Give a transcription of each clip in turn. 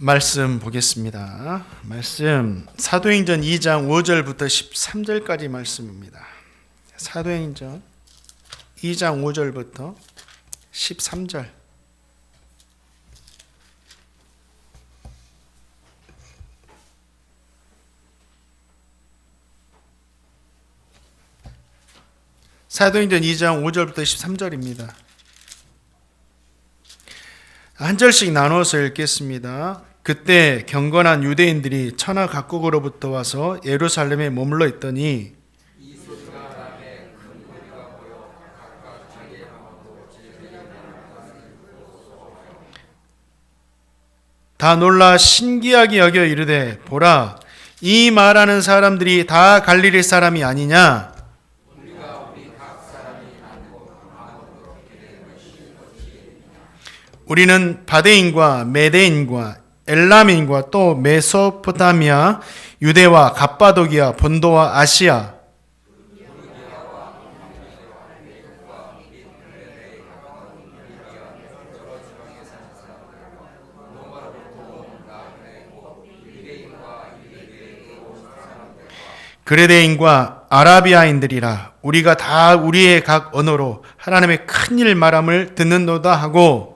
말씀 보겠습니다. 말씀 사도행전 2장 5절부터 13절까지 말씀입니다. 사도행전 2장 5절부터 13절. 사도행전 2장 5절부터 13절입니다. 한 절씩 나눠서 읽겠습니다. 그때 경건한 유대인들이 천하 각국으로부터 와서 예루살렘에 머물러 있더니 다 놀라 신기하게 여겨 이르되 보라, 이 말하는 사람들이 다 갈릴리 사람이 아니냐? 우리는 바데인과 메데인과 엘람인과 또 메소포타미아, 유대와 갑바도기아, 본도와 아시아, 그레데인과 아라비아인들이라. 우리가 다 우리의 각 언어로 하나님의 큰 일 말함을 듣는도다 하고,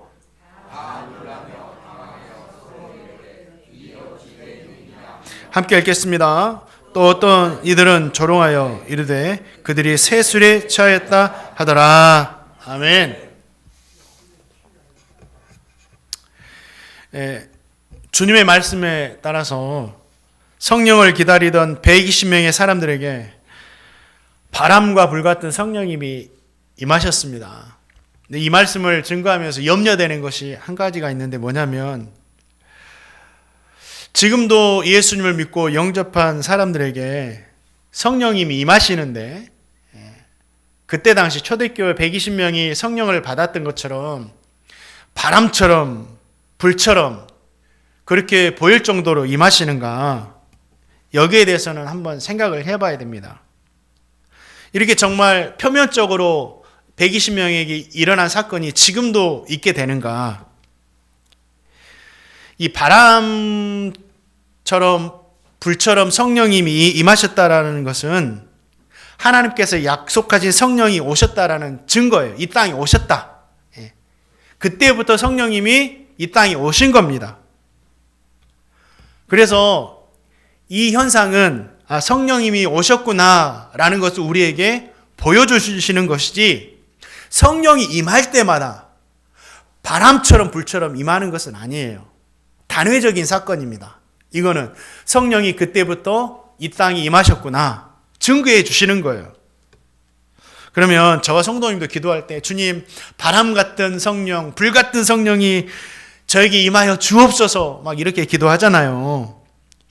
함께 읽겠습니다. 또 어떤 이들은 조롱하여 이르되 그들이 새 술에 취하였다 하더라. 아멘. 주님의 말씀에 따라서 성령을 기다리던 120명의 사람들에게 바람과 불 같은 성령님이 임하셨습니다. 근데 이 말씀을 증거하면서 염려되는 것이 한 가지가 있는데 뭐냐면, 지금도 예수님을 믿고 영접한 사람들에게 성령님이 임하시는데, 그때 당시 초대교회 120명이 성령을 받았던 것처럼 바람처럼 불처럼 그렇게 보일 정도로 임하시는가, 여기에 대해서는 한번 생각을 해봐야 됩니다. 이렇게 정말 표면적으로 120명에게 일어난 사건이 지금도 있게 되는가? 이 바람처럼 불처럼 성령님이 임하셨다라는 것은 하나님께서 약속하신 성령이 오셨다라는 증거예요. 이 땅에 오셨다. 그때부터 성령님이 이 땅에 오신 겁니다. 그래서 이 현상은 성령님이 오셨구나라는 것을 우리에게 보여주시는 것이지, 성령이 임할 때마다 바람처럼 불처럼 임하는 것은 아니에요. 단회적인 사건입니다. 이거는 성령이 그때부터 이 땅에 임하셨구나 증거해 주시는 거예요. 그러면 저와 성도님도 기도할 때 주님, 바람 같은 성령, 불 같은 성령이 저에게 임하여 주옵소서 막 이렇게 기도하잖아요.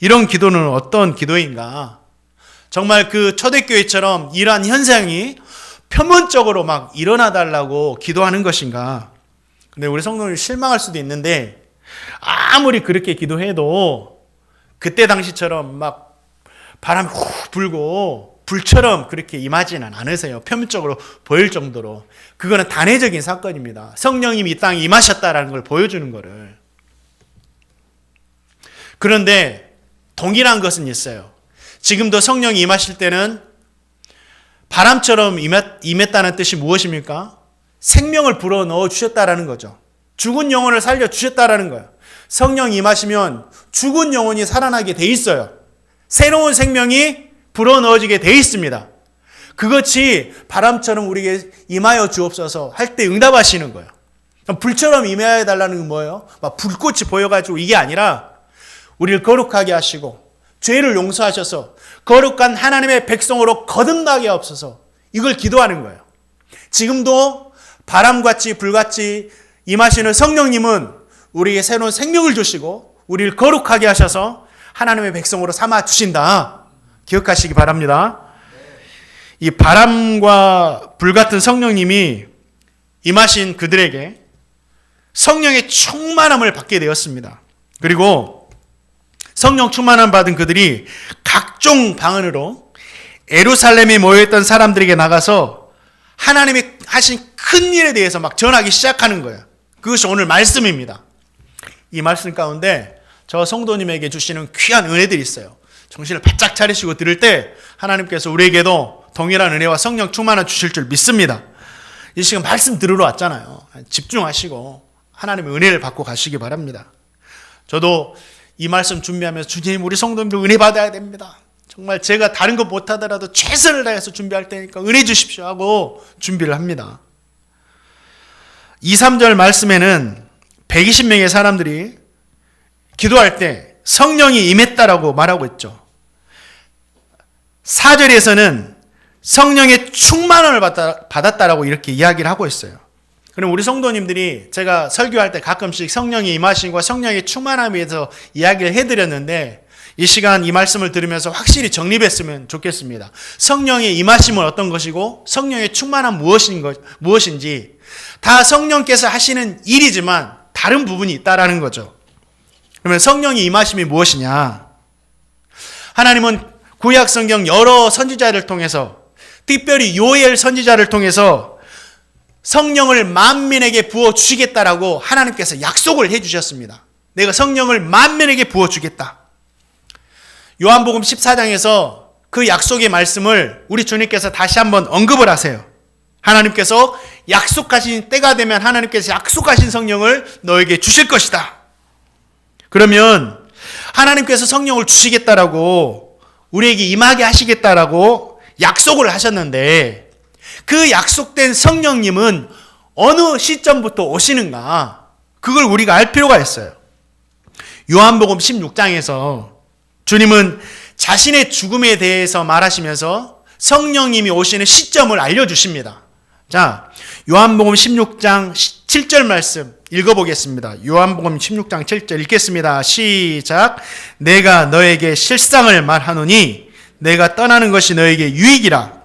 이런 기도는 어떤 기도인가? 정말 그 초대교회처럼 이러한 현상이 표면적으로 막 일어나달라고 기도하는 것인가? 근데 우리 성도님이 실망할 수도 있는데, 아무리 그렇게 기도해도 그때 당시처럼 막 바람이 훅 불고 불처럼 그렇게 임하지는 않으세요. 표면적으로 보일 정도로. 그거는 단회적인 사건입니다. 성령님이 이 땅에 임하셨다라는 걸 보여주는 거를. 그런데 동일한 것은 있어요. 지금도 성령이 임하실 때는 바람처럼 임했다는 뜻이 무엇입니까? 생명을 불어넣어 주셨다라는 거죠. 죽은 영혼을 살려 주셨다라는 거예요. 성령이 임하시면 죽은 영혼이 살아나게 돼 있어요. 새로운 생명이 불어넣어지게 돼 있습니다. 그것이 바람처럼 우리에게 임하여 주옵소서 할 때 응답하시는 거예요. 불처럼 임하여 달라는 건 뭐예요? 막 불꽃이 보여가지고 이게 아니라 우리를 거룩하게 하시고 죄를 용서하셔서 거룩한 하나님의 백성으로 거듭나게 하옵소서, 이걸 기도하는 거예요. 지금도 바람같이 불같이 임하시는 성령님은 우리에게 새로운 생명을 주시고 우리를 거룩하게 하셔서 하나님의 백성으로 삼아 주신다. 기억하시기 바랍니다. 이 바람과 불 같은 성령님이 임하신 그들에게 성령의 충만함을 받게 되었습니다. 그리고 성령 충만함 받은 그들이 각종 방언으로 예루살렘에 모여있던 사람들에게 나가서 하나님이 하신 큰 일에 대해서 막 전하기 시작하는 거예요. 그것이 오늘 말씀입니다. 이 말씀 가운데 저 성도님에게 주시는 귀한 은혜들이 있어요. 정신을 바짝 차리시고 들을 때 하나님께서 우리에게도 동일한 은혜와 성령 충만을 주실 줄 믿습니다. 이 시간 말씀 들으러 왔잖아요. 집중하시고 하나님의 은혜를 받고 가시기 바랍니다. 저도 이 말씀 준비하면서 주님, 우리 성도님들 은혜 받아야 됩니다. 정말 제가 다른 것 못하더라도 최선을 다해서 준비할 테니까 은혜 주십시오 하고 준비를 합니다. 2, 3절 말씀에는 120명의 사람들이 기도할 때 성령이 임했다라고 말하고 있죠. 4절에서는 성령의 충만함을 받았다라고 이렇게 이야기를 하고 있어요. 그럼 우리 성도님들이 제가 설교할 때 가끔씩 성령의 임하심과 성령의 충만함에 대해서 이야기를 해드렸는데 이 시간 이 말씀을 들으면서 확실히 정립했으면 좋겠습니다. 성령의 임하심은 어떤 것이고 성령의 충만함 무엇인지 다 성령께서 하시는 일이지만 다른 부분이 있다라는 거죠. 그러면 성령의 임하심이 무엇이냐? 하나님은 구약 성경 여러 선지자를 통해서 특별히 요엘 선지자를 통해서 성령을 만민에게 부어주시겠다라고 하나님께서 약속을 해주셨습니다. 내가 성령을 만민에게 부어주겠다. 요한복음 14장에서 그 약속의 말씀을 우리 주님께서 다시 한번 언급을 하세요. 하나님께서 약속하신 때가 되면 하나님께서 약속하신 성령을 너에게 주실 것이다. 그러면 하나님께서 성령을 주시겠다라고 우리에게 임하게 하시겠다라고 약속을 하셨는데 그 약속된 성령님은 어느 시점부터 오시는가? 그걸 우리가 알 필요가 있어요. 요한복음 16장에서 주님은 자신의 죽음에 대해서 말하시면서 성령님이 오시는 시점을 알려주십니다. 자, 요한복음 16장 7절 말씀 읽어보겠습니다. 요한복음 16장 7절 읽겠습니다. 시작. 내가 너에게 실상을 말하노니 내가 떠나는 것이 너에게 유익이라.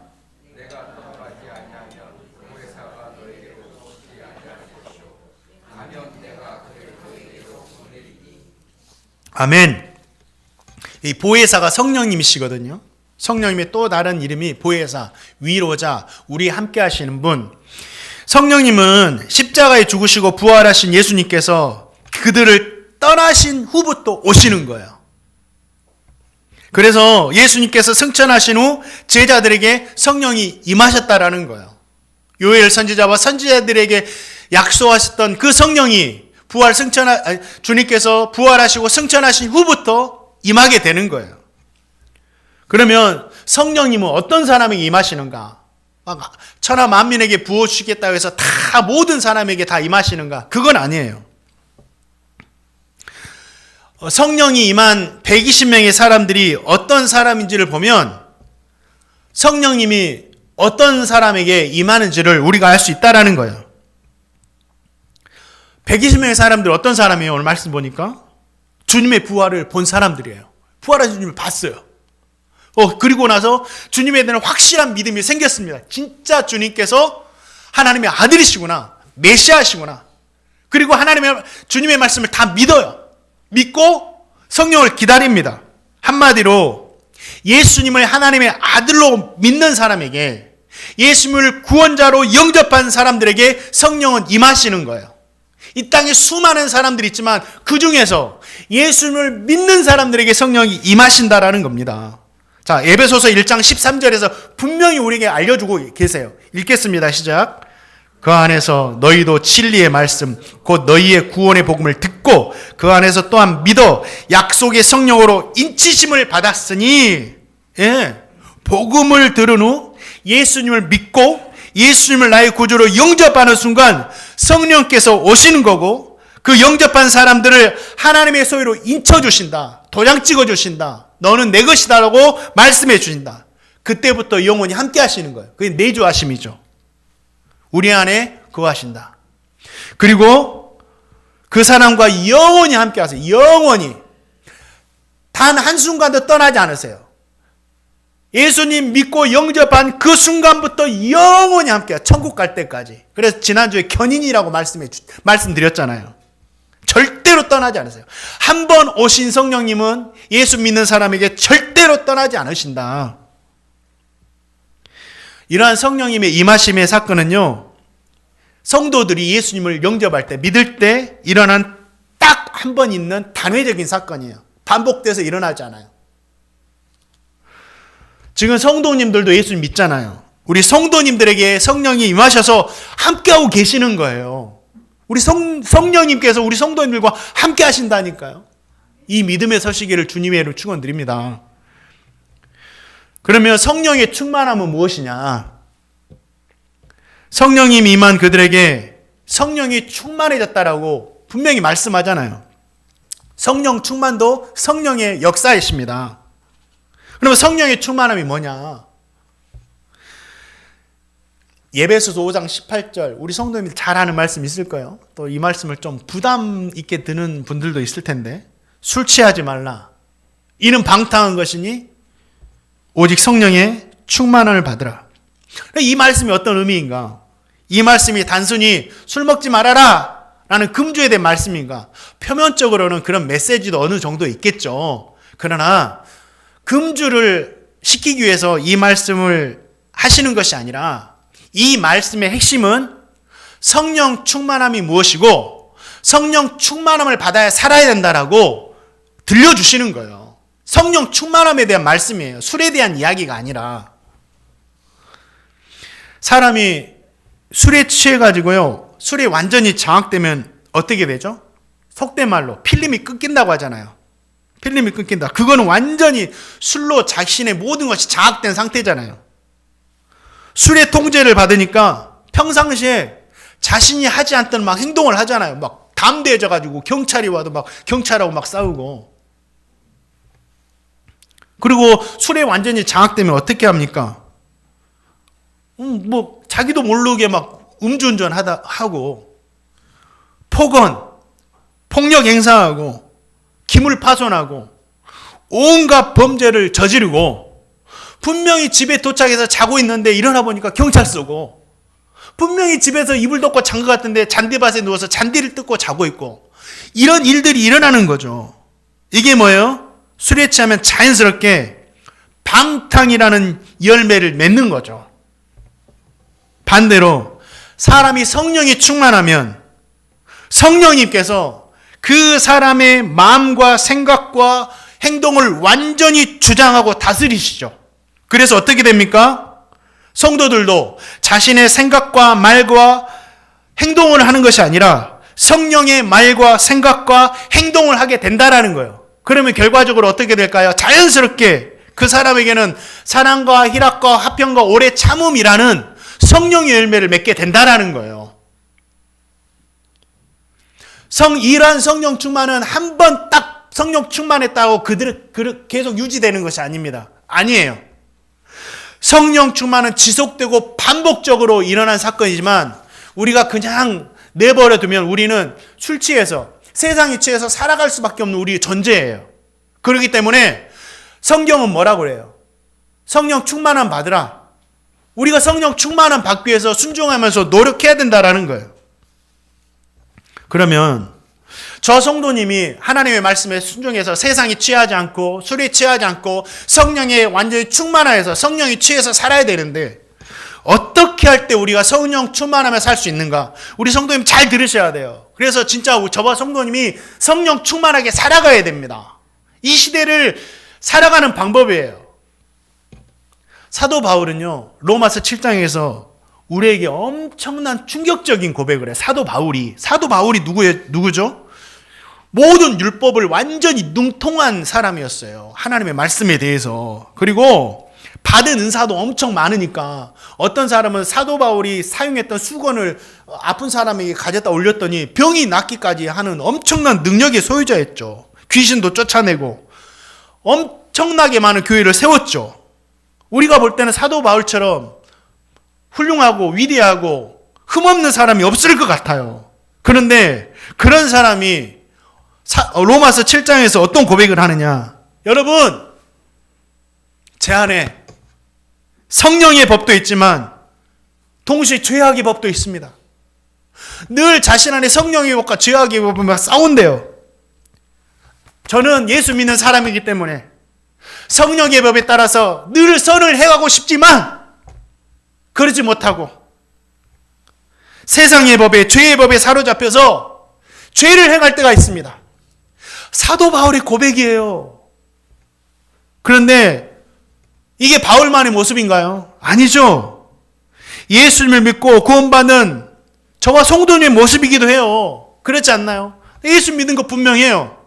아멘. 이 보혜사가 성령님이시거든요. 성령님의 또 다른 이름이 보혜사, 위로자, 우리 함께 하시는 분. 성령님은 십자가에 죽으시고 부활하신 예수님께서 그들을 떠나신 후부터 오시는 거예요. 그래서 예수님께서 승천하신 후 제자들에게 성령이 임하셨다라는 거예요. 요엘 선지자와 선지자들에게 약속하셨던 그 성령이 주님께서 부활하시고 승천하신 후부터 임하게 되는 거예요. 그러면 성령님은 어떤 사람에게 임하시는가? 천하 만민에게 부어주시겠다고 해서 다 모든 사람에게 다 임하시는가? 그건 아니에요. 성령이 임한 120명의 사람들이 어떤 사람인지를 보면 성령님이 어떤 사람에게 임하는지를 우리가 알 수 있다라는 거예요. 120명의 사람들 어떤 사람이에요? 오늘 말씀 보니까 주님의 부활을 본 사람들이에요. 부활하신 주님을 봤어요. 그리고 나서 주님에 대한 확실한 믿음이 생겼습니다. 진짜 주님께서 하나님의 아들이시구나, 메시아시구나. 그리고 주님의 말씀을 다 믿어요. 믿고 성령을 기다립니다. 한마디로 예수님을 하나님의 아들로 믿는 사람에게, 예수님을 구원자로 영접한 사람들에게 성령은 임하시는 거예요. 이 땅에 수많은 사람들이 있지만 그 중에서 예수님을 믿는 사람들에게 성령이 임하신다라는 겁니다. 자, 에베소서 1장 13절에서 분명히 우리에게 알려주고 계세요. 읽겠습니다. 시작. 그 안에서 너희도 진리의 말씀 곧 너희의 구원의 복음을 듣고 그 안에서 또한 믿어 약속의 성령으로 인치심을 받았으니, 복음을 들은 후 예수님을 믿고 예수님을 나의 구주로 영접하는 순간 성령께서 오시는 거고, 그 영접한 사람들을 하나님의 소유로 인쳐주신다. 도장 찍어주신다. 너는 내 것이다라고 말씀해 주신다. 그때부터 영원히 함께 하시는 거예요. 그게 내주하심이죠. 우리 안에 거하신다. 그리고 그 사람과 영원히 함께 하세요. 영원히. 단 한순간도 떠나지 않으세요. 예수님 믿고 영접한 그 순간부터 영원히 함께해요. 천국 갈 때까지. 그래서 지난주에 견인이라고 말씀드렸잖아요. 절대로 떠나지 않으세요. 한 번 오신 성령님은 예수 믿는 사람에게 절대로 떠나지 않으신다. 이러한 성령님의 임하심의 사건은요, 성도들이 예수님을 영접할 때, 믿을 때 일어난 딱 딱 한 번 있는 단회적인 사건이에요. 반복돼서 일어나지 않아요. 지금 성도님들도 예수 믿잖아요. 우리 성도님들에게 성령이 임하셔서 함께하고 계시는 거예요. 우리 성령님께서 우리 성도님들과 함께 하신다니까요. 이 믿음의 서시기를 주님의 이름으로 축원드립니다. 그러면 성령의 충만함은 무엇이냐? 성령님 임한 그들에게 성령이 충만해졌다라고 분명히 말씀하잖아요. 성령 충만도 성령의 역사이십니다. 그러면 성령의 충만함이 뭐냐? 예배소서 5장 18절 우리 성도님들 잘 아는 말씀 있을 거예요. 또 이 말씀을 좀 부담 있게 듣는 분들도 있을 텐데, 술 취하지 말라. 이는 방탕한 것이니 오직 성령의 충만함을 받으라. 이 말씀이 어떤 의미인가? 이 말씀이 단순히 술 먹지 말아라 라는 금주에 대한 말씀인가? 표면적으로는 그런 메시지도 어느 정도 있겠죠. 그러나 금주를 시키기 위해서 이 말씀을 하시는 것이 아니라 이 말씀의 핵심은 성령 충만함이 무엇이고 성령 충만함을 받아야 살아야 된다라고 들려주시는 거예요. 성령 충만함에 대한 말씀이에요. 술에 대한 이야기가 아니라. 사람이 술에 취해가지고요, 술에 완전히 장악되면 어떻게 되죠? 속된 말로 필름이 끊긴다고 하잖아요. 필름이 끊긴다. 그거는 완전히 술로 자신의 모든 것이 장악된 상태잖아요. 술의 통제를 받으니까 평상시에 자신이 하지 않던 막 행동을 하잖아요. 막 담대해져가지고 경찰이 와도 막 경찰하고 막 싸우고. 그리고 술에 완전히 장악되면 어떻게 합니까? 뭐 자기도 모르게 막 음주운전 하고 폭언, 폭력 행사하고 기물 파손하고 온갖 범죄를 저지르고 분명히 집에 도착해서 자고 있는데 일어나 보니까 경찰 쏘고 분명히 집에서 이불 덮고 잔 것 같은데 잔디밭에 누워서 잔디를 뜯고 자고 있고 이런 일들이 일어나는 거죠. 이게 뭐예요? 술에 취하면 자연스럽게 방탕이라는 열매를 맺는 거죠. 반대로 사람이 성령이 충만하면 성령님께서 그 사람의 마음과 생각과 행동을 완전히 주장하고 다스리시죠. 그래서 어떻게 됩니까? 성도들도 자신의 생각과 말과 행동을 하는 것이 아니라 성령의 말과 생각과 행동을 하게 된다라는 거예요. 그러면 결과적으로 어떻게 될까요? 자연스럽게 그 사람에게는 사랑과 희락과 화평과 오래 참음이라는 성령의 열매를 맺게 된다라는 거예요. 이러한 성령 충만은 한 번 딱 성령 충만했다고 그들 계속 유지되는 것이 아닙니다. 아니에요. 성령 충만은 지속되고 반복적으로 일어난 사건이지만 우리가 그냥 내버려 두면 우리는 술 취해서 세상에 취해서 살아갈 수밖에 없는 우리의 존재예요. 그렇기 때문에 성경은 뭐라고 그래요? 성령 충만함 받으라. 우리가 성령 충만함 받기 위해서 순종하면서 노력해야 된다라는 거예요. 그러면 저 성도님이 하나님의 말씀에 순종해서 세상에 취하지 않고 술에 취하지 않고 성령에 완전히 충만하여서 성령이 취해서 살아야 되는데 어떻게 할 때 우리가 성령 충만하며 살 수 있는가? 우리 성도님 잘 들으셔야 돼요. 그래서 진짜 저와 성도님이 성령 충만하게 살아가야 됩니다. 이 시대를 살아가는 방법이에요. 사도 바울은요, 로마서 7장에서 우리에게 엄청난 충격적인 고백을 해요. 사도 바울이 누구죠? 모든 율법을 완전히 능통한 사람이었어요. 하나님의 말씀에 대해서. 그리고 받은 은사도 엄청 많으니까 어떤 사람은 사도 바울이 사용했던 수건을 아픈 사람에게 가져다 올렸더니 병이 낫기까지 하는 엄청난 능력의 소유자였죠. 귀신도 쫓아내고 엄청나게 많은 교회를 세웠죠. 우리가 볼 때는 사도 바울처럼 훌륭하고 위대하고 흠없는 사람이 없을 것 같아요. 그런데 그런 사람이 로마서 7장에서 어떤 고백을 하느냐? 여러분, 제 안에 성령의 법도 있지만 동시에 죄악의 법도 있습니다. 늘 자신 안에 성령의 법과 죄악의 법이 막 싸운대요. 저는 예수 믿는 사람이기 때문에 성령의 법에 따라서 늘 선을 행하고 싶지만 그러지 못하고 세상의 법에, 죄의 법에 사로잡혀서 죄를 행할 때가 있습니다. 사도 바울의 고백이에요. 그런데 이게 바울만의 모습인가요? 아니죠. 예수님을 믿고 구원받는 저와 성도님의 모습이기도 해요. 그렇지 않나요? 예수 믿는 거 분명해요.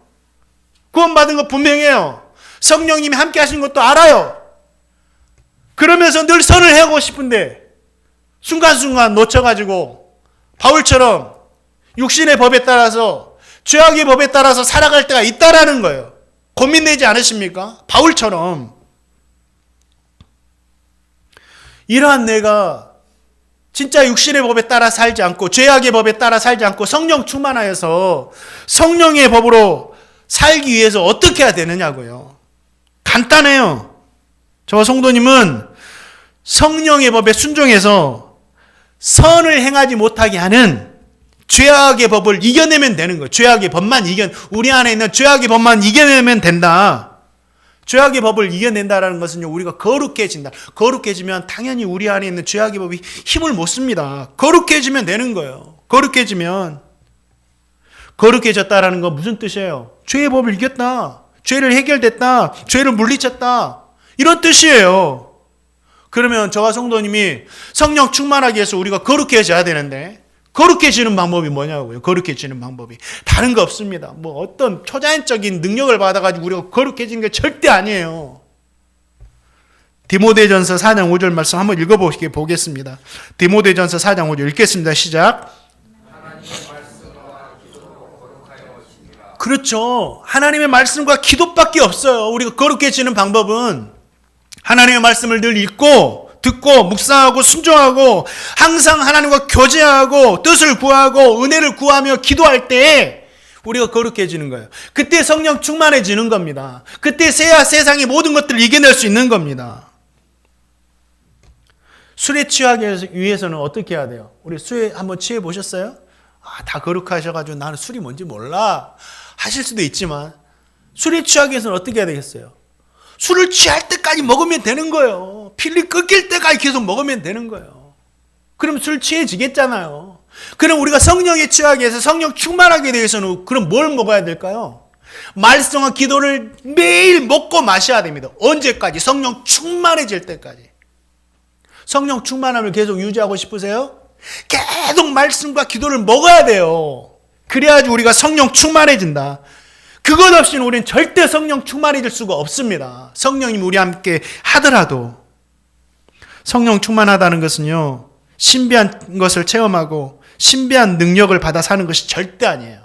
구원받은 거 분명해요. 성령님이 함께 하시는 것도 알아요. 그러면서 늘 선을 행하고 싶은데 순간순간 놓쳐가지고 바울처럼 육신의 법에 따라서 죄악의 법에 따라서 살아갈 때가 있다라는 거예요. 고민되지 않으십니까? 바울처럼. 이러한 내가 진짜 육신의 법에 따라 살지 않고 죄악의 법에 따라 살지 않고 성령 충만하여서 성령의 법으로 살기 위해서 어떻게 해야 되느냐고요. 간단해요. 저 성도님은 성령의 법에 순종해서 선을 행하지 못하게 하는 죄악의 법을 이겨내면 되는 거예요. 죄악의 법만 우리 안에 있는 죄악의 법만 이겨내면 된다. 죄악의 법을 이겨낸다라는 것은요, 우리가 거룩해진다. 거룩해지면 당연히 우리 안에 있는 죄악의 법이 힘을 못 씁니다. 거룩해지면 되는 거예요. 거룩해졌다라는 건 무슨 뜻이에요? 죄의 법을 이겼다. 죄를 해결됐다. 죄를 물리쳤다. 이런 뜻이에요. 그러면 저와 성도님이 성령 충만하기 위해서 우리가 거룩해져야 되는데 거룩해지는 방법이 뭐냐고요. 거룩해지는 방법이 다른 거 없습니다. 뭐 어떤 초자연적인 능력을 받아가지고 우리가 거룩해지는 게 절대 아니에요. 디모데전서 4장 5절 말씀 한번 읽어보겠습니다. 디모데전서 4장 5절 읽겠습니다. 시작. 그렇죠. 하나님의 말씀과 기도밖에 없어요. 우리가 거룩해지는 방법은 하나님의 말씀을 늘 읽고 듣고 묵상하고 순종하고 항상 하나님과 교제하고 뜻을 구하고 은혜를 구하며 기도할 때 우리가 거룩해지는 거예요. 그때 성령 충만해지는 겁니다. 그때 세상의 모든 것들을 이겨낼 수 있는 겁니다. 술에 취하기 위해서는 어떻게 해야 돼요? 우리 술에 한번 취해 보셨어요? 다 거룩하셔가지고 나는 술이 뭔지 몰라 하실 수도 있지만 술에 취하기 위해서는 어떻게 해야 되겠어요? 술을 취할 때까지 먹으면 되는 거예요. 필리 끊길 때까지 계속 먹으면 되는 거예요. 그럼 술 취해지겠잖아요. 그럼 우리가 성령에 취하기 위해서 성령 충만하게 위해서는 그럼 뭘 먹어야 될까요? 말씀과 기도를 매일 먹고 마셔야 됩니다. 언제까지? 성령 충만해질 때까지. 성령 충만함을 계속 유지하고 싶으세요? 계속 말씀과 기도를 먹어야 돼요. 그래야지 우리가 성령 충만해진다. 그것 없이는 우리는 절대 성령 충만해질 수가 없습니다. 성령님 우리 함께 하더라도. 성령 충만하다는 것은요, 신비한 것을 체험하고 신비한 능력을 받아 사는 것이 절대 아니에요.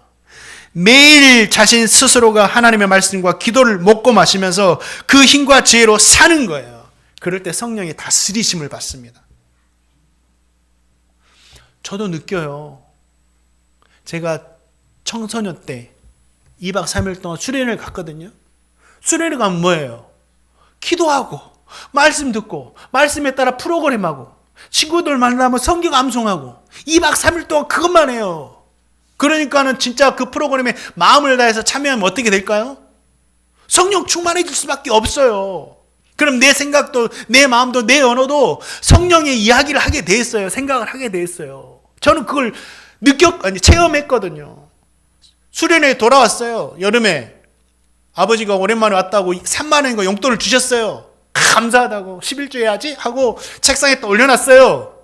매일 자신 스스로가 하나님의 말씀과 기도를 먹고 마시면서 그 힘과 지혜로 사는 거예요. 그럴 때 성령의 다스리심을 받습니다. 저도 느껴요. 제가 청소년 때 2박 3일 동안 수련회를 갔거든요. 수련회 가면 뭐예요? 기도하고 말씀 듣고 말씀에 따라 프로그램하고 친구들 만나면 성경 암송하고 2박 3일 동안 그것만 해요. 그러니까는 진짜 그 프로그램에 마음을 다해서 참여하면 어떻게 될까요? 성령 충만해질 수밖에 없어요. 그럼 내 생각도 내 마음도 내 언어도 성령의 이야기를 하게 돼 있어요. 생각을 하게 돼 있어요. 저는 그걸 체험했거든요. 수련회에 돌아왔어요. 여름에 아버지가 오랜만에 왔다고 3만 원인가 용돈을 주셨어요. 감사하다고 11조 해야지 하고 책상에 또 올려놨어요.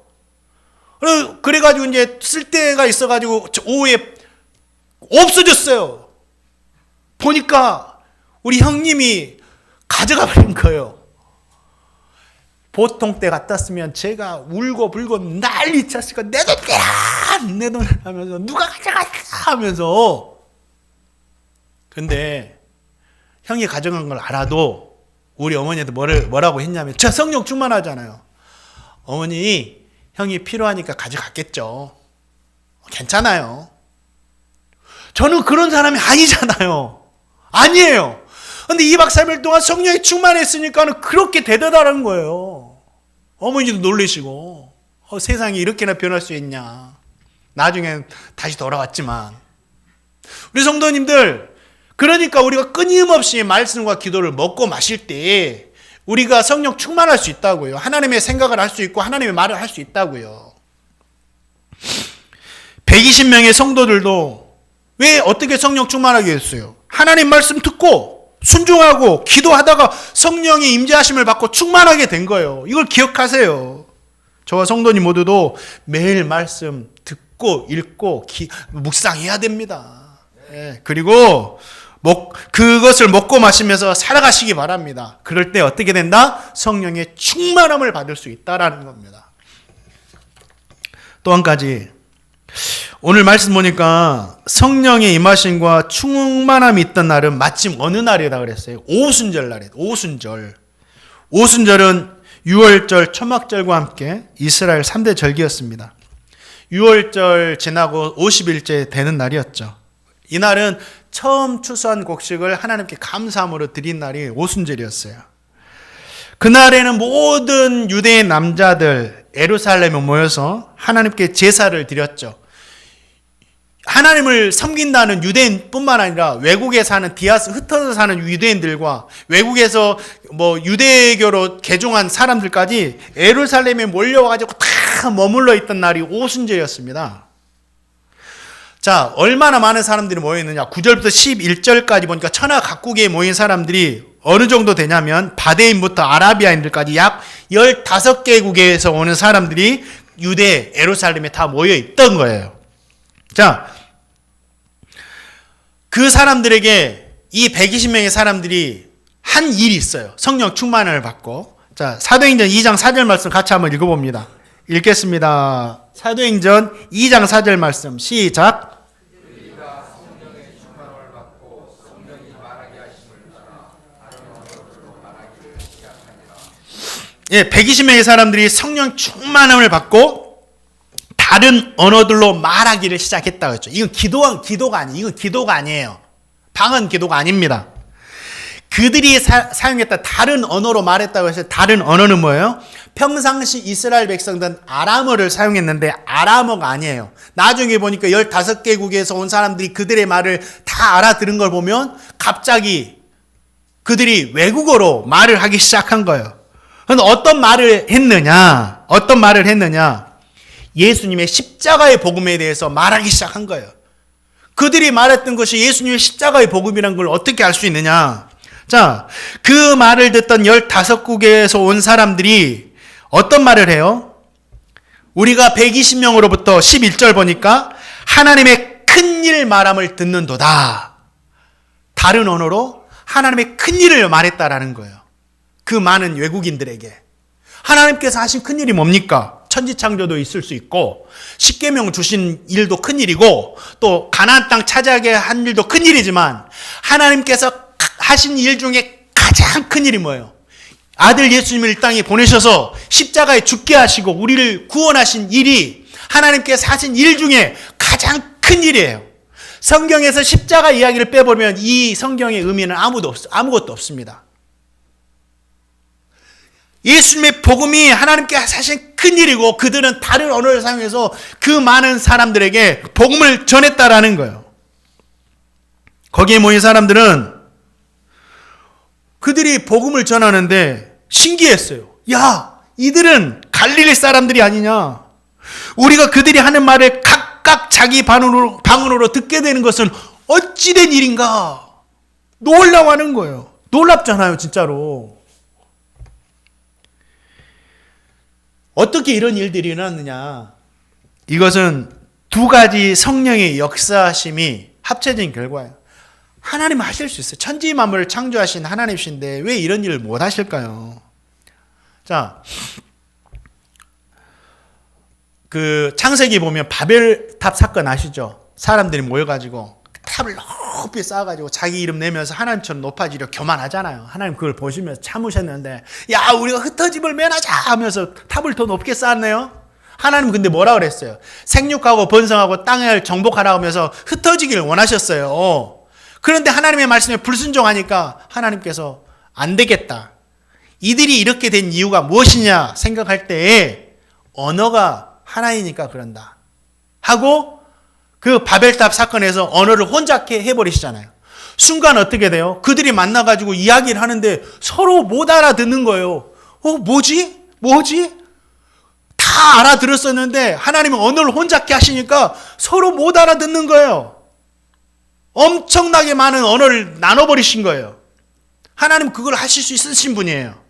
그래가지고 이제 쓸 때가 있어가지고 오후에 없어졌어요. 보니까 우리 형님이 가져가 버린 거예요. 보통 때 같았으면 제가 울고 불고 난리 쳤을 거예요. 내 돈이야! 내 돈 하면서 누가 가져갔어! 하면서. 근데 형이 가져간 걸 알아도 우리 어머니한테 뭐라고 했냐면 저 성령 충만하잖아요. 어머니 형이 필요하니까 가져갔겠죠. 괜찮아요. 저는 그런 사람이 아니잖아요. 아니에요. 근데 2박 3일 동안 성령이 충만했으니까 그렇게 되더라는 거예요. 어머니도 놀라시고 세상이 이렇게나 변할 수 있냐. 나중엔 다시 돌아왔지만 우리 성도님들, 그러니까 우리가 끊임없이 말씀과 기도를 먹고 마실 때 우리가 성령 충만할 수 있다고요. 하나님의 생각을 할 수 있고 하나님의 말을 할 수 있다고요. 120명의 성도들도 왜 어떻게 성령 충만하게 했어요? 하나님 말씀 듣고 순종하고 기도하다가 성령의 임재하심을 받고 충만하게 된 거예요. 이걸 기억하세요. 저와 성도님 모두도 매일 말씀 듣고 읽고 묵상해야 됩니다. 예, 그리고 그것을 먹고 마시면서 살아가시기 바랍니다. 그럴 때 어떻게 된다? 성령의 충만함을 받을 수 있다라는 겁니다. 또 한 가지, 오늘 말씀 보니까 성령의 임하심과 충만함이 있던 날은 마침 어느 날이다 그랬어요? 오순절 날이에요. 오순절. 오순절은 6월절 초막절과 함께 이스라엘 3대 절기였습니다. 6월절 지나고 50일째 되는 날이었죠. 이날은 처음 추수한 곡식을 하나님께 감사함으로 드린 날이 오순절이었어요. 그날에는 모든 유대인 남자들 예루살렘에 모여서 하나님께 제사를 드렸죠. 하나님을 섬긴다는 유대인뿐만 아니라 외국에 사는 흩어져 사는 유대인들과 외국에서 유대교로 개종한 사람들까지 예루살렘에 몰려와가지고 다 머물러 있던 날이 오순절이었습니다. 자, 얼마나 많은 사람들이 모여있느냐. 9절부터 11절까지 보니까 천하 각국에 모인 사람들이 어느 정도 되냐면 바데인부터 아라비아인들까지 약 15개국에서 오는 사람들이 유대 예루살렘에 다 모여있던 거예요. 자, 그 사람들에게 이 120명의 사람들이 한 일이 있어요. 성령 충만을 받고. 자, 사도행전 2장 4절 말씀 같이 한번 읽어봅니다. 읽겠습니다. 사도행전 2장 4절 말씀 시작. 예, 120명의 사람들이 성령 충만함을 받고 다른 언어들로 말하기를 시작했다고 했죠. 이건 기도가 아니에요. 이건 기도가 아니에요. 방언 기도가 아닙니다. 그들이 사용했다 다른 언어로 말했다고 해서 다른 언어는 뭐예요? 평상시 이스라엘 백성들은 아람어를 사용했는데 아람어가 아니에요. 나중에 보니까 15개국에서 온 사람들이 그들의 말을 다 알아들은 걸 보면 갑자기 그들이 외국어로 말을 하기 시작한 거예요. 그런데 어떤 말을 했느냐? 예수님의 십자가의 복음에 대해서 말하기 시작한 거예요. 그들이 말했던 것이 예수님의 십자가의 복음이라는 걸 어떻게 알 수 있느냐? 자, 그 말을 듣던 15국에서 온 사람들이 어떤 말을 해요? 우리가 120명으로부터 11절 보니까 하나님의 큰일 말함을 듣는도다. 다른 언어로 하나님의 큰일을 말했다라는 거예요. 그 많은 외국인들에게. 하나님께서 하신 큰일이 뭡니까? 천지창조도 있을 수 있고 십계명 주신 일도 큰일이고 또 가나안 땅 차지하게 한 일도 큰일이지만 하나님께서 하신 일 중에 가장 큰일이 뭐예요? 아들 예수님을 이 땅에 보내셔서 십자가에 죽게 하시고 우리를 구원하신 일이 하나님께서 하신 일 중에 가장 큰 일이에요. 성경에서 십자가 이야기를 빼버리면 이 성경의 의미는 아무것도 없습니다. 예수님의 복음이 하나님께 하신 큰일이고 그들은 다른 언어를 사용해서 그 많은 사람들에게 복음을 전했다라는 거예요. 거기에 모인 사람들은 그들이 복음을 전하는데 신기했어요. 야, 이들은 갈릴리 사람들이 아니냐. 우리가 그들이 하는 말을 각각 자기 방언으로 듣게 되는 것은 어찌된 일인가. 놀라워하는 거예요. 놀랍잖아요, 진짜로. 어떻게 이런 일들이 일어났느냐? 이것은 두 가지 성령의 역사심이 합쳐진 결과예요. 하나님은 하실 수 있어요. 천지 만물을 창조하신 하나님이신데 왜 이런 일을 못 하실까요? 자, 그 창세기 보면 바벨탑 사건 아시죠? 사람들이 모여가지고 탑을 높이 쌓아가지고 자기 이름 내면서 하나님처럼 높아지려 교만하잖아요. 하나님 그걸 보시면서 참으셨는데 야, 우리가 흩어짐을 면하자 하면서 탑을 더 높게 쌓았네요. 하나님 근데 뭐라 그랬어요? 생육하고 번성하고 땅을 정복하라 하면서 흩어지기를 원하셨어요. 그런데 하나님의 말씀에 불순종하니까 하나님께서 안 되겠다. 이들이 이렇게 된 이유가 무엇이냐 생각할 때에 언어가 하나이니까 그런다 하고 그 바벨탑 사건에서 언어를 혼잡게 해버리시잖아요. 순간 어떻게 돼요? 그들이 만나가지고 이야기를 하는데 서로 못 알아듣는 거예요. 뭐지? 다 알아들었었는데 하나님은 언어를 혼잡게 하시니까 서로 못 알아듣는 거예요. 엄청나게 많은 언어를 나눠버리신 거예요. 하나님 그걸 하실 수 있으신 분이에요.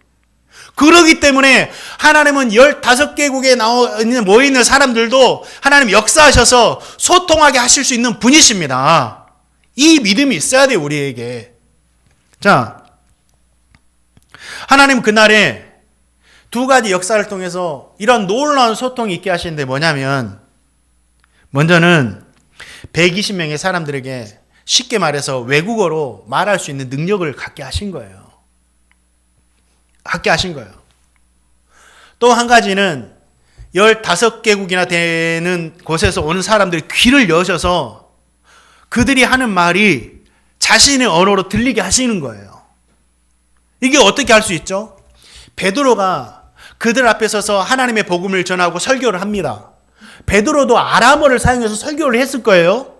그러기 때문에 하나님은 15개국에 모여있는 사람들도 하나님 역사하셔서 소통하게 하실 수 있는 분이십니다. 이 믿음이 있어야 돼요, 우리에게. 자, 하나님 그날에 두 가지 역사를 통해서 이런 놀라운 소통이 있게 하시는데 뭐냐면, 먼저는 120명의 사람들에게 쉽게 말해서 외국어로 말할 수 있는 능력을 갖게 하신 거예요. 갖게 하신 거예요. 또 한 가지는 15개국이나 되는 곳에서 오는 사람들이 귀를 여셔서 그들이 하는 말이 자신의 언어로 들리게 하시는 거예요. 이게 어떻게 할 수 있죠? 베드로가 그들 앞에 서서 하나님의 복음을 전하고 설교를 합니다. 베드로도 아람어를 사용해서 설교를 했을 거예요.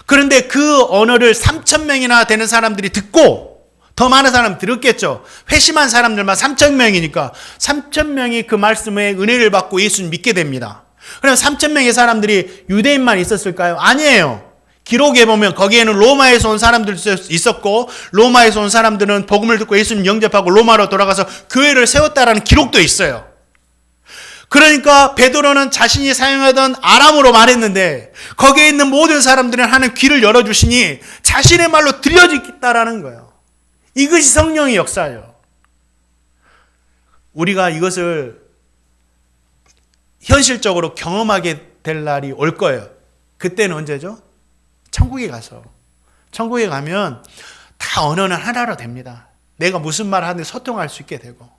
그런데 그 언어를 3,000명이나 되는 사람들이 듣고, 더 많은 사람 들었겠죠. 회심한 사람들만 3,000명이니까 3,000명이 그 말씀에 은혜를 받고 예수를 믿게 됩니다. 그럼 3,000명의 사람들이 유대인만 있었을까요? 아니에요. 기록에 보면 거기에는 로마에서 온 사람들도 있었고, 로마에서 온 사람들은 복음을 듣고 예수님 영접하고 로마로 돌아가서 교회를 세웠다라는 기록도 있어요. 그러니까 베드로는 자신이 사용하던 아람어로 말했는데 거기에 있는 모든 사람들은 하나님 귀를 열어주시니 자신의 말로 들려지겠다라는 거예요. 이것이 성령의 역사예요. 우리가 이것을 현실적으로 경험하게 될 날이 올 거예요. 그때는 언제죠? 천국에 가서. 천국에 가면 다 언어는 하나로 됩니다. 내가 무슨 말을 하는데 소통할 수 있게 되고.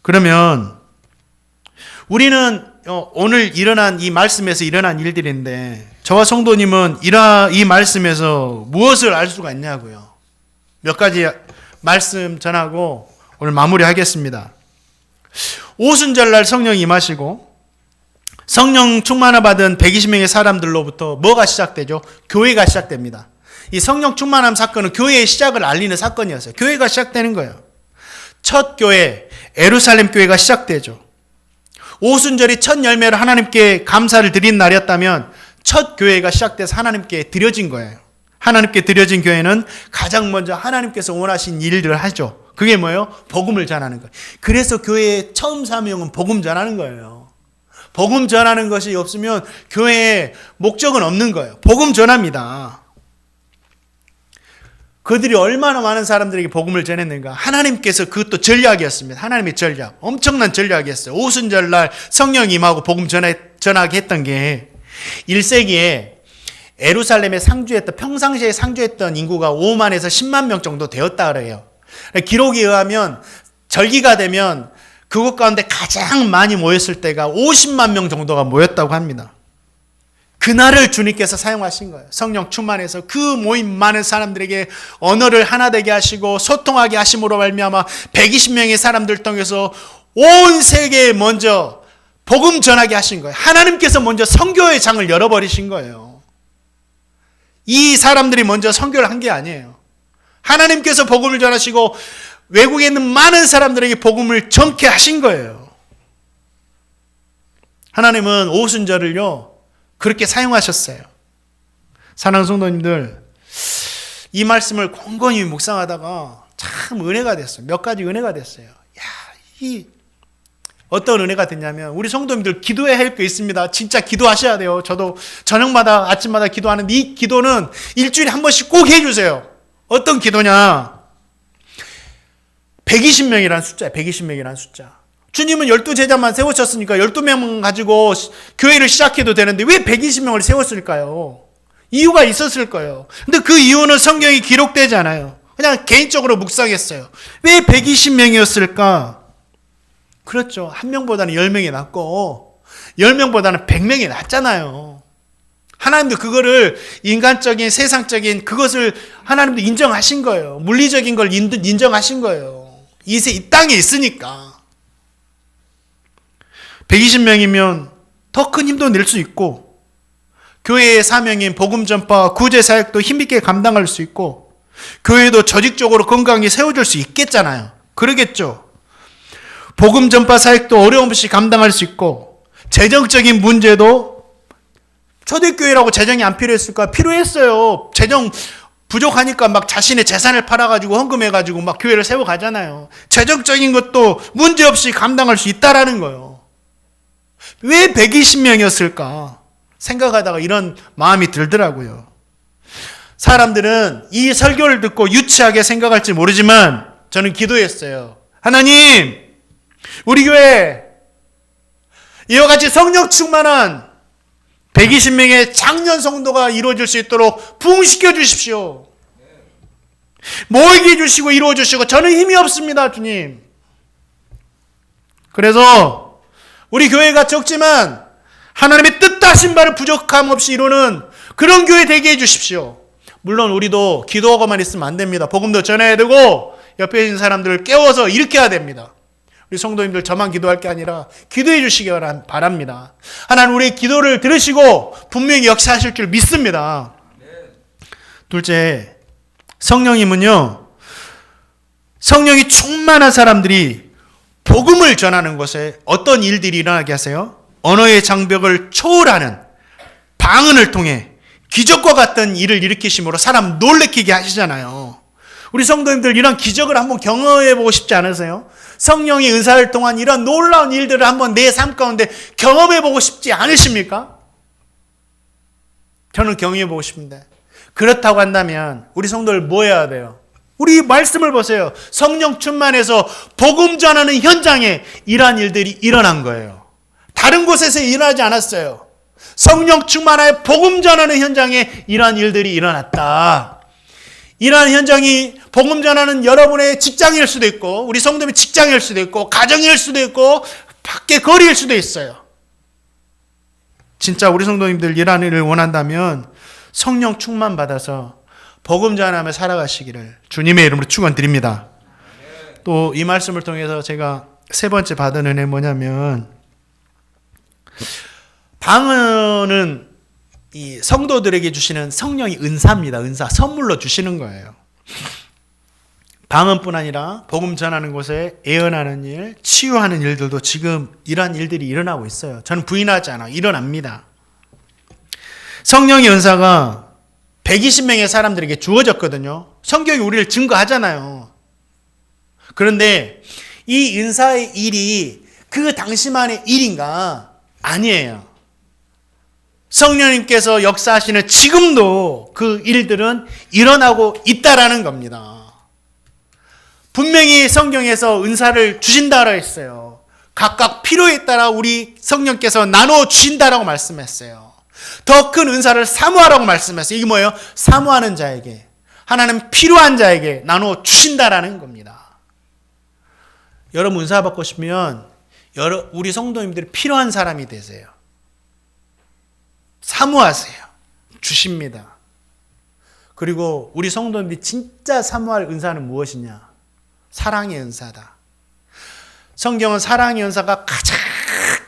그러면 우리는 오늘 일어난 이 말씀에서 일어난 일들인데, 저와 성도님은 이 말씀에서 무엇을 알 수가 있냐고요. 몇 가지 말씀 전하고 오늘 마무리하겠습니다. 오순절날 성령이 임하시고 성령 충만을 받은 120명의 사람들로부터 뭐가 시작되죠? 교회가 시작됩니다. 이 성령 충만함 사건은 교회의 시작을 알리는 사건이었어요. 교회가 시작되는 거예요. 첫 교회, 예루살렘 교회가 시작되죠. 오순절이 첫 열매를 하나님께 감사를 드린 날이었다면 첫 교회가 시작돼서 하나님께 드려진 거예요. 하나님께 드려진 교회는 가장 먼저 하나님께서 원하신 일들을 하죠. 그게 뭐예요? 복음을 전하는 거예요. 그래서 교회의 처음 사명은 복음 전하는 거예요. 복음 전하는 것이 없으면 교회의 목적은 없는 거예요. 복음 전합니다. 그들이 얼마나 많은 사람들에게 복음을 전했는가. 하나님께서 그것도 전략이었습니다. 하나님의 전략. 엄청난 전략이었어요. 오순절날 성령이 임하고 복음 전하게 했던 게 1세기에 예루살렘에 상주했던, 평상시에 상주했던 인구가 5만에서 10만 명 정도 되었다 그래요. 기록에 의하면 절기가 되면 그곳 가운데 가장 많이 모였을 때가 50만 명 정도가 모였다고 합니다. 그날을 주님께서 사용하신 거예요. 성령 충만해서 그 모임 많은 사람들에게 언어를 하나 되게 하시고 소통하게 하심으로 말미암아 120명의 사람들 통해서 온 세계에 먼저 복음 전하게 하신 거예요. 하나님께서 먼저 선교의 장을 열어버리신 거예요. 이 사람들이 먼저 선교를 한 게 아니에요. 하나님께서 복음을 전하시고 외국에 있는 많은 사람들에게 복음을 전케 하신 거예요. 하나님은 오순절을요 그렇게 사용하셨어요. 사랑하는 성도님들, 이 말씀을 곰곰이 묵상하다가 참 은혜가 됐어요. 몇 가지 은혜가 됐어요. 이 어떤 은혜가 됐냐면, 우리 성도님들 기도해야 할 게 있습니다. 진짜 기도하셔야 돼요. 저도 저녁마다 아침마다 기도하는데 이 기도는 일주일에 한 번씩 꼭 해주세요. 어떤 기도냐? 120명이라는 숫자예요. 120명이라는 숫자. 주님은 12제자만 세우셨으니까 12명 가지고 교회를 시작해도 되는데 왜 120명을 세웠을까요? 이유가 있었을 거예요. 근데 그 이유는 성경이 기록되지 않아요. 그냥 개인적으로 묵상했어요. 왜 120명이었을까? 그렇죠. 한 명보다는 10명이 낫고 10명보다는 100명이 낫잖아요. 하나님도 그거를 인간적인 세상적인 그것을 하나님도 인정하신 거예요. 물리적인 걸 인정하신 거예요. 이 땅에 있으니까. 120명이면 더 큰 힘도 낼 수 있고, 교회의 사명인 복음 전파, 구제 사역도 힘있게 감당할 수 있고, 교회도 조직적으로 건강히 세워질 수 있겠잖아요. 그러겠죠. 복음 전파 사역도 어려움 없이 감당할 수 있고, 재정적인 문제도 초대교회라고 재정이 안 필요했을까? 필요했어요. 재정 부족하니까 막 자신의 재산을 팔아가지고 헌금해가지고 막 교회를 세워가잖아요. 재정적인 것도 문제없이 감당할 수 있다라는 거예요. 왜 120명이었을까? 생각하다가 이런 마음이 들더라고요. 사람들은 이 설교를 듣고 유치하게 생각할지 모르지만 저는 기도했어요. 하나님, 우리 교회 이와 같이 성령 충만한 120명의 장년 성도가 이루어질 수 있도록 부흥시켜 주십시오. 모이게 해주시고 이루어 주시고 저는 힘이 없습니다, 주님. 그래서 우리 교회가 적지만 하나님의 뜻하신 바를 부족함 없이 이루는 그런 교회 되게 해주십시오. 물론 우리도 기도하고만 있으면 안 됩니다. 복음도 전해야 되고 옆에 있는 사람들을 깨워서 일으켜야 됩니다. 우리 성도님들 저만 기도할 게 아니라 기도해 주시기 바랍니다. 하나님 우리의 기도를 들으시고 분명히 역사하실 줄 믿습니다. 둘째, 성령님은요, 성령이 충만한 사람들이 복음을 전하는 것에 어떤 일들이 일어나게 하세요? 언어의 장벽을 초월하는 방언을 통해 기적과 같은 일을 일으키심으로 사람 놀래키게 하시잖아요. 우리 성도님들 이런 기적을 한번 경험해보고 싶지 않으세요? 성령의 은사를 통한 이런 놀라운 일들을 한번 내 삶 가운데 경험해보고 싶지 않으십니까? 저는 경험해보고 싶은데, 그렇다고 한다면 우리 성도들 뭐 해야 돼요? 우리 말씀을 보세요. 성령 충만해서 복음 전하는 현장에 이러한 일들이 일어난 거예요. 다른 곳에서 일어나지 않았어요. 성령 충만하여 복음 전하는 현장에 이러한 일들이 일어났다. 이러한 현장이 복음 전하는 여러분의 직장일 수도 있고, 우리 성도님의 직장일 수도 있고, 가정일 수도 있고, 밖에 거리일 수도 있어요. 진짜 우리 성도님들 이러한 일을 원한다면 성령 충만 받아서 복음 전하며 살아가시기를 주님의 이름으로 축원드립니다. 또 이 말씀을 통해서 제가 세 번째 받은 은혜 뭐냐면, 방언은 이 성도들에게 주시는 성령의 은사입니다. 은사, 선물로 주시는 거예요. 방언뿐 아니라 복음 전하는 곳에 예언하는 일, 치유하는 일들도 지금 이러한 일들이 일어나고 있어요. 저는 부인하지 않아요. 일어납니다. 성령의 은사가 120명의 사람들에게 주어졌거든요. 성경이 우리를 증거하잖아요. 그런데 이 은사의 일이 그 당시만의 일인가? 아니에요. 성령님께서 역사하시는 지금도 그 일들은 일어나고 있다라는 겁니다. 분명히 성경에서 은사를 주신다라고 했어요. 각각 필요에 따라 우리 성령께서 나눠 주신다라고 말씀했어요. 더 큰 은사를 사모하라고 말씀했어요. 이게 뭐예요? 사모하는 자에게, 하나님 필요한 자에게 나눠 주신다라는 겁니다. 여러분 은사 받고 싶으면 우리 성도님들이 필요한 사람이 되세요. 사모하세요. 주십니다. 그리고 우리 성도님들이 진짜 사모할 은사는 무엇이냐? 사랑의 은사다. 성경은 사랑의 은사가 가장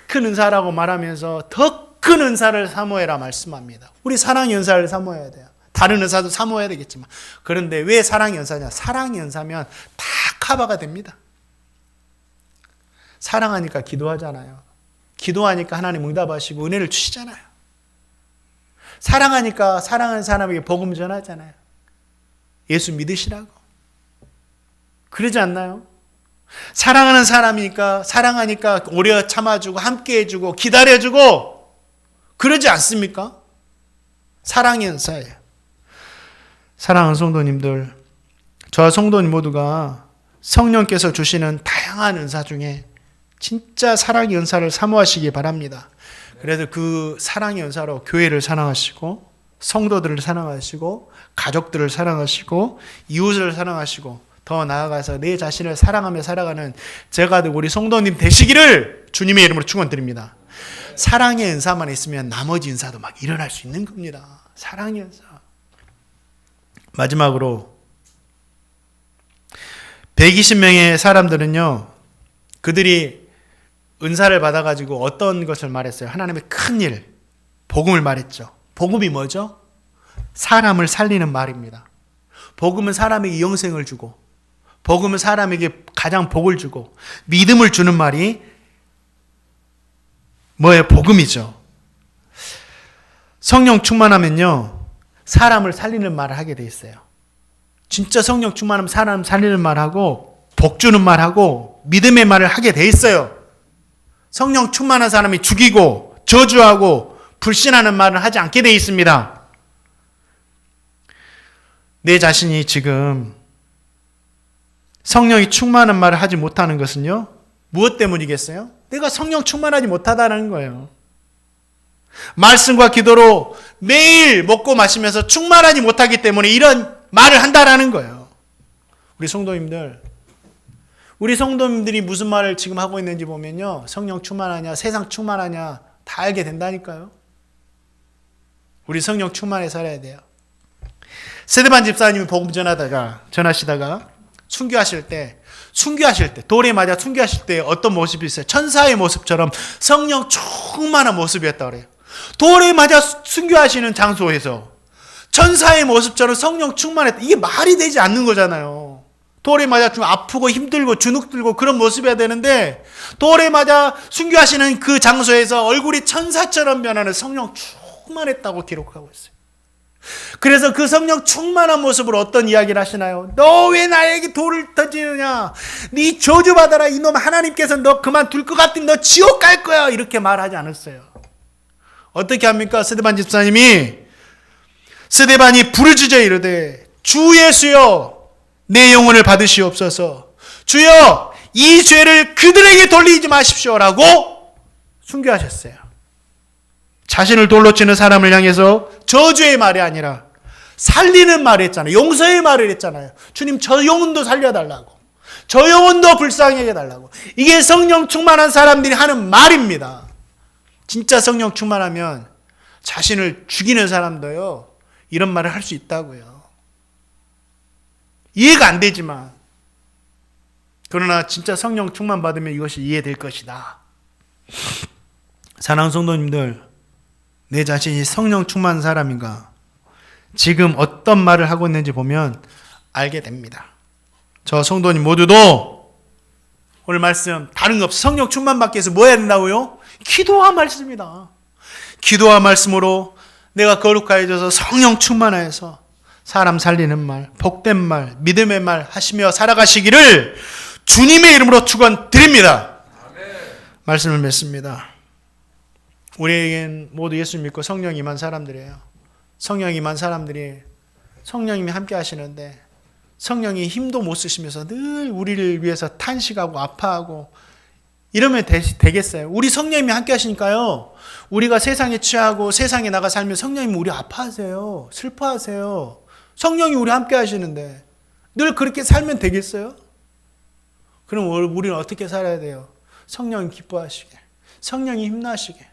큰 은사라고 말하면서 더 큰 은사를 사모해라 말씀합니다. 우리 사랑의 은사를 사모해야 돼요. 다른 은사도 사모해야 되겠지만, 그런데 왜 사랑의 은사냐? 사랑의 은사면 다 커버가 됩니다. 사랑하니까 기도하잖아요. 기도하니까 하나님 응답하시고 은혜를 주시잖아요. 사랑하니까 사랑하는 사람에게 복음 전하잖아요. 예수 믿으시라고. 그러지 않나요? 사랑하는 사람이니까, 사랑하니까 오래 참아주고 함께 해주고 기다려주고 그러지 않습니까? 사랑의 은사예요. 사랑하는 성도님들, 저와 성도님 모두가 성령께서 주시는 다양한 은사 중에 진짜 사랑의 은사를 사모하시기 바랍니다. 그래서 그 사랑의 은사로 교회를 사랑하시고, 성도들을 사랑하시고, 가족들을 사랑하시고, 이웃을 사랑하시고, 더 나아가서 내 자신을 사랑하며 살아가는 제가 되고 우리 성도님 되시기를 주님의 이름으로 축원드립니다. 사랑의 은사만 있으면 나머지 은사도 막 일어날 수 있는 겁니다. 사랑의 은사. 마지막으로 120명의 사람들은요, 그들이 은사를 받아가지고 어떤 것을 말했어요? 하나님의 큰 일, 복음을 말했죠. 복음이 뭐죠? 사람을 살리는 말입니다. 복음은 사람에게 영생을 주고, 복음은 사람에게 가장 복을 주고, 믿음을 주는 말이 뭐예요? 복음이죠. 성령 충만하면요, 사람을 살리는 말을 하게 돼 있어요. 진짜 성령 충만하면 사람 살리는 말하고 복 주는 말하고 믿음의 말을 하게 돼 있어요. 성령 충만한 사람이 죽이고 저주하고 불신하는 말을 하지 않게 돼 있습니다. 내 자신이 지금 성령이 충만한 말을 하지 못하는 것은요, 무엇 때문이겠어요? 내가 성령 충만하지 못하다는 거예요. 말씀과 기도로 매일 먹고 마시면서 충만하지 못하기 때문에 이런 말을 한다라는 거예요. 우리 성도님들이 무슨 말을 지금 하고 있는지 보면요, 성령 충만하냐, 세상 충만하냐 다 알게 된다니까요. 우리 성령 충만해 살아야 돼요. 세데반 집사님이 복음 전하시다가 순교하실 때 돌에 맞아 순교하실 때 어떤 모습이 있어요? 천사의 모습처럼 성령 충만한 모습이었다고 그래요. 돌에 맞아 순교하시는 장소에서 천사의 모습처럼 성령 충만했다. 이게 말이 되지 않는 거잖아요. 돌에 맞아 좀 아프고 힘들고 주눅 들고 그런 모습이어야 되는데, 돌에 맞아 순교하시는 그 장소에서 얼굴이 천사처럼 변하는 성령 충만했다고 기록하고 있어요. 그래서 그 성령 충만한 모습으로 어떤 이야기를 하시나요? 너 왜 나에게 돌을 던지느냐? 네 저주받아라. 이놈 하나님께서 너 그만둘 것 같으면 너 지옥 갈 거야. 이렇게 말하지 않았어요. 어떻게 합니까? 스데반이 부를 주저 이르되 주 예수여 내 영혼을 받으시옵소서. 주여 이 죄를 그들에게 돌리지 마십시오라고 순교하셨어요. 자신을 돌로 치는 사람을 향해서 저주의 말이 아니라 살리는 말을 했잖아요. 용서의 말을 했잖아요. 주님 저 영혼도 살려달라고, 저 영혼도 불쌍하게 해달라고. 이게 성령 충만한 사람들이 하는 말입니다. 진짜 성령 충만하면 자신을 죽이는 사람도요 이런 말을 할 수 있다고요. 이해가 안 되지만, 그러나 진짜 성령 충만 받으면 이것이 이해될 것이다. 사랑하는 성도님들, 내 자신이 성령 충만한 사람인가, 지금 어떤 말을 하고 있는지 보면 알게 됩니다. 저 성도님 모두도 오늘 말씀 다른 거 없이 성령 충만 받기 위해서 뭐 해야 된다고요? 기도와 말씀이다. 기도와 말씀으로 내가 거룩하여져서 성령 충만하여서 사람 살리는 말, 복된 말, 믿음의 말 하시며 살아가시기를 주님의 이름으로 축원드립니다. 말씀을 맺습니다. 우리에겐 모두 예수 믿고 성령 임한 사람들이에요. 성령 임한 사람들이 성령님이 함께 하시는데 성령이 힘도 못 쓰시면서 늘 우리를 위해서 탄식하고 아파하고 이러면 되겠어요? 우리 성령님이 함께 하시니까요, 우리가 세상에 취하고 세상에 나가 살면 성령님이 우리 아파하세요. 슬퍼하세요. 성령이 우리 함께 하시는데 늘 그렇게 살면 되겠어요? 그럼 우리는 어떻게 살아야 돼요? 성령이 기뻐하시게, 성령이 힘나시게,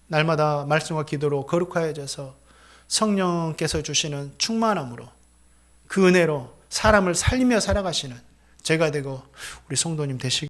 날마다 말씀과 기도로 거룩하여져서 성령께서 주시는 충만함으로 그 은혜로 사람을 살리며 살아가시는 제가 되고 우리 성도님 되시기